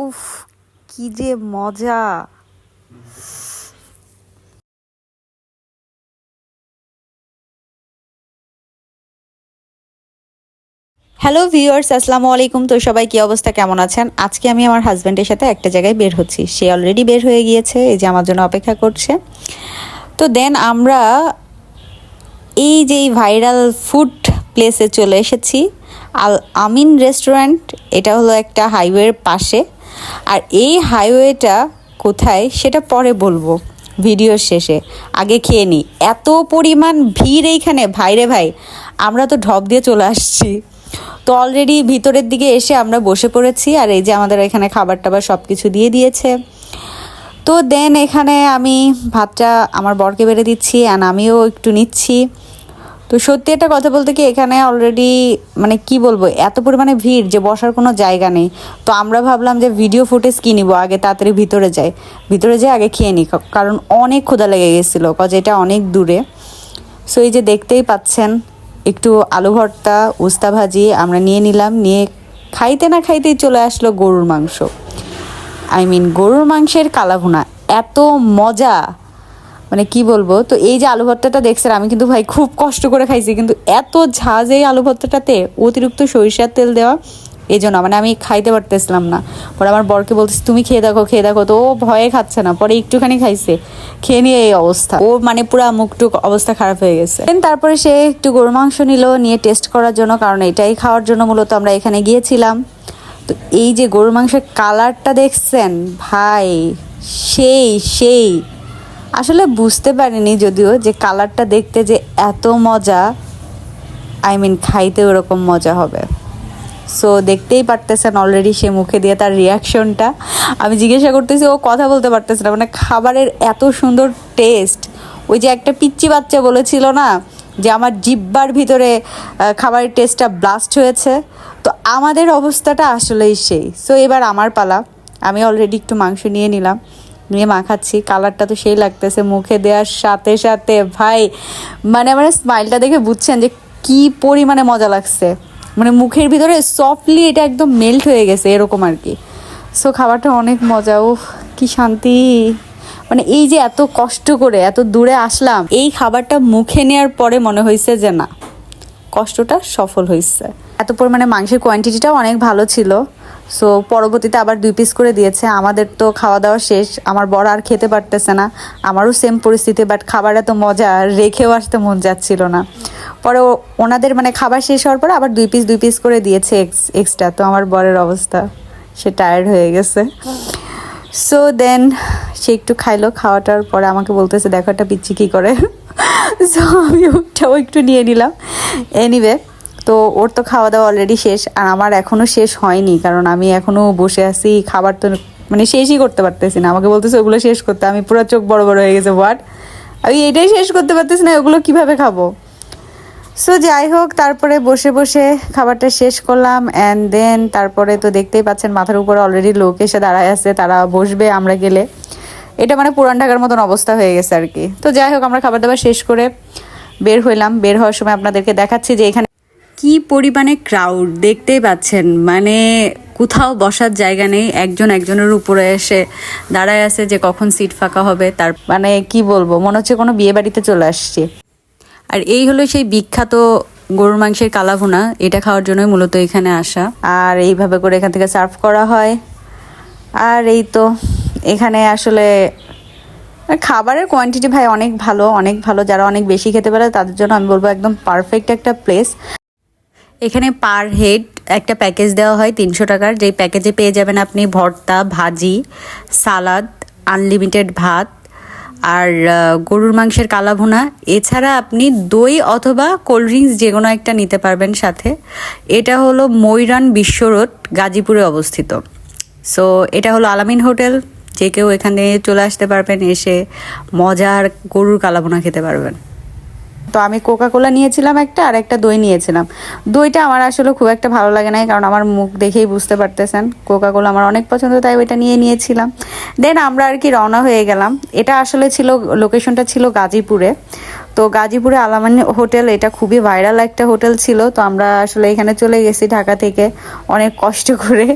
উফ, কি যে মজা। হ্যালো ভিউয়ার্স, আসসালামু আলাইকুম। তো সবাই কি অবস্থা, কেমন আছেন? আজকে আমি আমার হাজব্যান্ডের সাথে একটা জায়গায় বের হচ্ছি। সে অলরেডি বের হয়ে গিয়েছে, এই যে আমার জন্য অপেক্ষা করছে। তো দেন আমরা এই যে এই ভাইরাল ফুড প্লেসে চলে এসেছি, আল আমিন রেস্টুরেন্ট। এটা হলো একটা হাইওয়ের পাশে। আর এই হাইওয়েটা কোথায় সেটা পরে বলবো ভিডিওর শেষে। আগে খেয়ে নিই। এত পরিমাণ ভিড় এইখানে, ভাইরে ভাই, আমরা তো ঢপ দিয়ে চলে আসছি। তো অলরেডি ভিতরের দিকে এসে আমরা বসে পড়েছি। আর এই যে আমাদের এখানে খাবার টাবার সব কিছু দিয়ে দিয়েছে। তো দেন এখানে আমি ভাতটা আমার বরকে বেড়ে দিচ্ছি, অ্যান্ড আমিও একটু নিচ্ছি। তো সত্যি একটা কথা বলতে কি, এখানে অলরেডি মানে কি বলবো, এত পরিমাণে ভিড় যে বসার কোনো জায়গা নেই। তো আমরা ভাবলাম যে ভিডিও ফুটেজ কি নিবো, আগে তাড়াতাড়ি ভিতরে যাই আগে খেয়ে নিই, কারণ অনেক ক্ষুধা লেগে গেছিলো, কজ এটা অনেক দূরে। সো এই যে দেখতেই পাচ্ছেন, একটু আলু ভর্তা, উস্তা ভাজি আমরা নিয়ে নিলাম। নিয়ে খাইতে না খাইতেই চলে আসলো গরুর মাংস। গরুর মাংসের কালাভুনা, এত মজা, মানে কি বলবো। তো এই যে আলু ভর্তাটা দেখছেন, আমি কিন্তু ভাই খুব কষ্ট করে খাইছি, কিন্তু এত ঝাঁজ এই আলু ভর্তাটাতে, অতিরিক্ত সরিষার তেল দেওয়া, এই জন্য মানে আমি খাইতে পারতেছিলাম না। পরে আমার বরকে বলতেছি তুমি খেয়ে দেখো। তো ও ভয়ে খাচ্ছে না, পরে একটুখানি খাইছে, খেয়ে নিয়ে এই অবস্থা। ও মানে পুরা মুখটুক অবস্থা খারাপ হয়ে গেছে। তারপরে সে একটু গরু মাংস নিল নিয়ে টেস্ট করার জন্য, কারণ এটাই খাওয়ার জন্য মূলত আমরা এখানে গিয়েছিলাম। তো এই যে গরুর মাংসের কালারটা দেখছেন ভাই, সেই সেই আসলে বুঝতে পারিনি যদিও যে কালারটা দেখতে যে এত মজা, খাইতে ওরকম মজা হবে। সো দেখতেই পারতেছেন অলরেডি সে মুখে দিয়ে তার রিয়াকশনটা। আমি জিজ্ঞাসা করতেছি, ও কথা বলতে পারতেছে না, মানে খাবারের এত সুন্দর টেস্ট। ওই যে একটা পিচ্চি বাচ্চা বলেছিল না যে আমার জিহ্বার ভিতরে খাবারের টেস্টটা ব্লাস্ট হয়েছে, তো আমাদের অবস্থাটা আসলেই সেই। সো এবার আমার পালা। আমি অলরেডি একটু মাংস নিয়ে নিলাম, নিয়ে মাখাচ্ছি। কালারটা তো সেই লাগতেছে মুখে দেওয়ার সাথে সাথে ভাই, মানে আমার স্মাইলটা দেখে বুঝছেন যে কি পরিমাণে মজা লাগছে। মানে মুখের ভিতরে সফটলি এটা একদম মেল্ট হয়ে গেছে এরকম আর কি। সো খাবারটা অনেক মজা, উফ কি শান্তি। মানে এই যে এত কষ্ট করে এত দূরে আসলাম, এই খাবারটা মুখে নেওয়ার পরে মনে হয়েছে যে না, কষ্টটা সফল হয়েছে। এত পরিমাণে মাংসের কোয়ান্টিটিটাও অনেক ভালো ছিল। সো পরবর্তীতে আবার 2 পিস করে দিয়েছে। আমাদের তো খাওয়া দাওয়া শেষ, আমার বড় আর খেতে পারতেছে না, আমারও সেম পরিস্থিতি। বাট খাবার এত মজা, রেখেও আসতে মন যাচ্ছিল না। পরে ওনাদের মানে খাবার শেষ হওয়ার পরে আবার 2 পিস করে দিয়েছে এক্সট্রা। তো আমার বরের অবস্থা, সে টায়ার্ড হয়ে গেছে। সো দেন সে একটু খাইলো, খাওয়াটার পরে আমাকে বলতেছে দেখো একটা পিচ্ছি কী করে। সো আমি ওটাও একটু নিয়ে নিলাম। এনিওয়ে, তো ওর তো খাওয়া দাওয়া অলরেডি শেষ, আর আমার এখনও শেষ হয়নি, কারণ আমি এখনও বসে আছি। খাবার তো মানে শেষই করতে পারতেছি না। আমাকে বলতেছে ওগুলো শেষ করতে, আমি পুরো চোখ বড় বড় হয়ে গেছে, হোয়াট, আমি এটাই শেষ করতে পারতেছি না, ওগুলো কীভাবে খাবো। সো যাই হোক, তারপরে বসে বসে খাবারটা শেষ করলাম। অ্যান্ড দেন তারপরে তো দেখতেই পাচ্ছেন মাথার উপরে অলরেডি লোক এসে দাঁড়ায় আছে, তারা বসবে আমরা গেলে। এটা মানে পুরান ঢাকার মতন অবস্থা হয়ে গেছে আর কি। তো যাই হোক, আমরা খাবার দাবার শেষ করে বের হইলাম। বের হওয়ার সময় আপনাদেরকে দেখাচ্ছি যে এখানে কি পরিমাণে ক্রাউড দেখতেই পাচ্ছেন। মানে কোথাও বসার জায়গা নেই, একজন একজনের উপরে এসে দাঁড়ায় আছে যে কখন সিট ফাঁকা হবে। তার মানে কি বলবো, মনে হচ্ছে কোনো বিয়ে বাড়িতে চলে আসছি। আর এই হলো সেই বিখ্যাত গরুর মাংসের কালাভুনা, এটা খাওয়ার জন্যই মূলত এখানে আসা। আর এইভাবে করে এখান থেকে সার্ভ করা হয়। আর এই তো এখানে আসলে খাবারের কোয়ান্টিটি ভাই অনেক ভালো, অনেক ভালো। যারা অনেক বেশি খেতে পারে তাদের জন্য আমি বলবো একদম পারফেক্ট একটা প্লেস। এখানে পার হেড একটা প্যাকেজ দেওয়া হয় 300 টাকার, যেই প্যাকেজে পেয়ে যাবেন আপনি ভর্তা, ভাজি, সালাদ, আনলিমিটেড ভাত, আর গরুর মাংসের কালাভুনা। এছাড়া আপনি দই অথবা কোল্ড ড্রিঙ্কস যে কোনো একটা নিতে পারবেন সাথে। এটা হলো ময়রান বিশ্ব রোড, গাজীপুরে অবস্থিত। সো এটা হলো আলামিন হোটেল, যে কেউ এখানে চলে আসতে পারবেন, এসে মজার গরুর কালাভুনা খেতে পারবেন। তো আমি কোকা কোলা নিয়েছিলাম একটা, আর একটা দই নিয়েছিলাম। দইটা আমার আসলে খুব একটা ভালো লাগে না, কারণ আমার মুখ দেখেই বুঝতে পারতেছেন। কোকা কোলা আমার অনেক পছন্দ, তাই ওইটা নিয়েছিলাম। দেন আমরা আর কি রওনা হয়ে গেলাম। এটা আসলে ছিল, লোকেশনটা ছিল গাজীপুরে। তো গাজীপুরে আলামিন হোটেল, এটা খুবই ভাইরাল একটা হোটেল ছিল। তো আমরা আসলে এখানে চলে গেছি ঢাকা থেকে অনেক কষ্ট করে।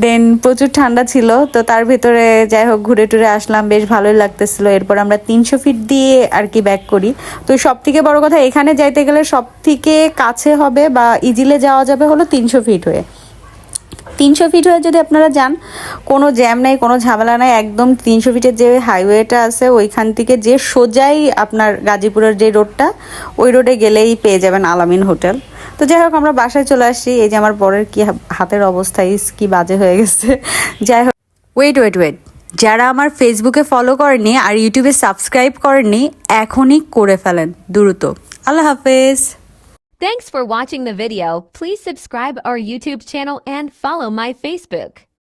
দেন প্রচুর ঠান্ডা ছিল, তো তার ভিতরে যাই হোক ঘুরে টুরে আসলাম, বেশ ভালোই লাগতেছিল। এরপর আমরা 300 ফিট দিয়ে আর কি ব্যাক করি। তো সব থেকে বড় কথা, এখানে যাইতে গেলে সব থেকে কাছে হবে বা ইজিলে যাওয়া যাবে হলো 300 ফিট হয়ে। 300 ফিট হয়ে যদি আপনারা যান, কোনো জ্যাম নাই, কোনো ঝামেলা নাই, একদম 300 ফিটের যে হাইওয়েটা আছে ওইখান থেকে যে সোজাই আপনার গাজীপুরের যে রোডটা, ওই রোডে গেলেই পেয়ে যাবেন আলামিন হোটেল। তো যাই হোক আমরা বাসায় চলে আসছি। এই যে আমার বরের কি হাতের অবস্থা, কি বাজে হয়ে গেছে। যাই হোক, ওয়েট ওয়েট ওয়েট, যারা আমার ফেসবুকে ফলো করেনি আর ইউটিউবে সাবস্ক্রাইব করেনি, এখনই করে ফেলেন দ্রুত। আল্লাহ হাফেজ। Thanks for watching the video. Please subscribe our YouTube channel and follow my Facebook.